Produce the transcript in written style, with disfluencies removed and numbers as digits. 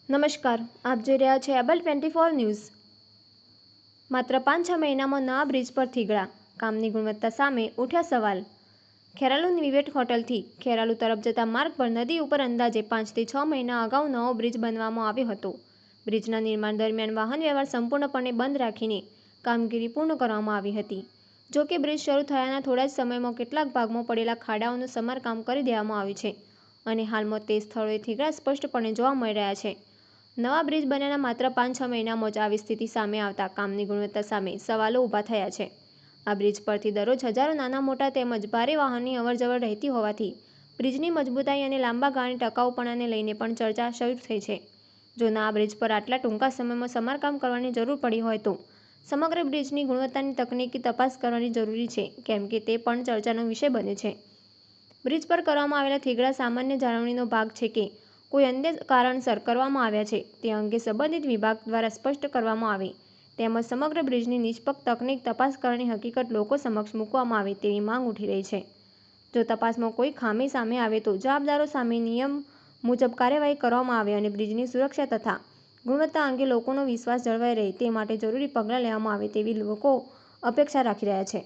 નમસ્કાર, આપ જોઈ રહ્યા છો એબલ 24 ન્યૂઝ। માત્ર 5-6 મહિનામાં નવા બ્રિજ પર થીગડા, કામની ગુણવત્તા સામે ઉઠ્યા સવાલ। ખેરાલુની વિવેટ હોટલથી ખેરાલુ તરફ જતા માર્ગ પર નદી ઉપર અંદાજે 5 થી 6 મહિના અગાઉ નવો બ્રિજ બનાવવામાં આવ્યો હતો। બ્રિજના નિર્માણ દરમિયાન વાહન વ્યવહાર સંપૂર્ણપણે બંધ રાખીને કામગીરી પૂર્ણ કરવામાં આવી હતી। જો કે બ્રિજ શરૂ થયાના થોડા જ સમયમાં કેટલાક ભાગમાં પડેલા ખાડાઓનું સમારકામ કરી દેવામાં આવ્યું છે અને હાલમાં તે સ્થળોએ થીગડા સ્પષ્ટપણે જોવા મળી રહ્યા છે। નવા બ્રિજ બન્યાના માત્ર 5-6 મહિનામાં જ આવી સ્થિતિ સામે આવતા કામની ગુણવત્તા સામે સવાલો ઊભા થયા છે। આ બ્રિજ પરથી દરરોજ હજારો નાના મોટા તેમજ ભારે વાહનની અવરજવર રહેતી હોવાથી બ્રિજની મજબૂતાઈ અને લાંબા ગાળાની ટકાઉપણાને લઈને પણ ચર્ચા શરૂ થઈ છે। જો નવા બ્રિજ પર આટલા ટૂંકા સમયમાં સમારકામ કરવાની જરૂર પડી હોય તો સમગ્ર બ્રિજની ગુણવત્તાની તકનીકી તપાસ કરવાની જરૂરી છે, કેમ કે તે પણ ચર્ચાનો વિષય બને છે। બ્રિજ પર કરવામાં આવેલા થીગડા સામાન્ય જાળવણીનો ભાગ છે કે કોઈ અન્ય કારણસર કરવામાં આવ્યા છે તે અંગે સંબંધિત વિભાગ દ્વારા સ્પષ્ટ કરવામાં આવે તેમજ સમગ્ર બ્રિજની નિષ્પક્ષ તકનીક તપાસ કરવાની હકીકત લોકો સમક્ષ મૂકવામાં આવે તેવી માંગ ઉઠી રહી છે। જો તપાસમાં કોઈ ખામી સામે આવે તો જવાબદારો સામે નિયમ મુજબ કાર્યવાહી કરવામાં આવે અને બ્રિજની સુરક્ષા તથા ગુણવત્તા અંગે લોકોનો વિશ્વાસ જળવાઈ રહે તે માટે જરૂરી પગલાં લેવામાં આવે તેવી લોકો અપેક્ષા રાખી રહ્યા છે।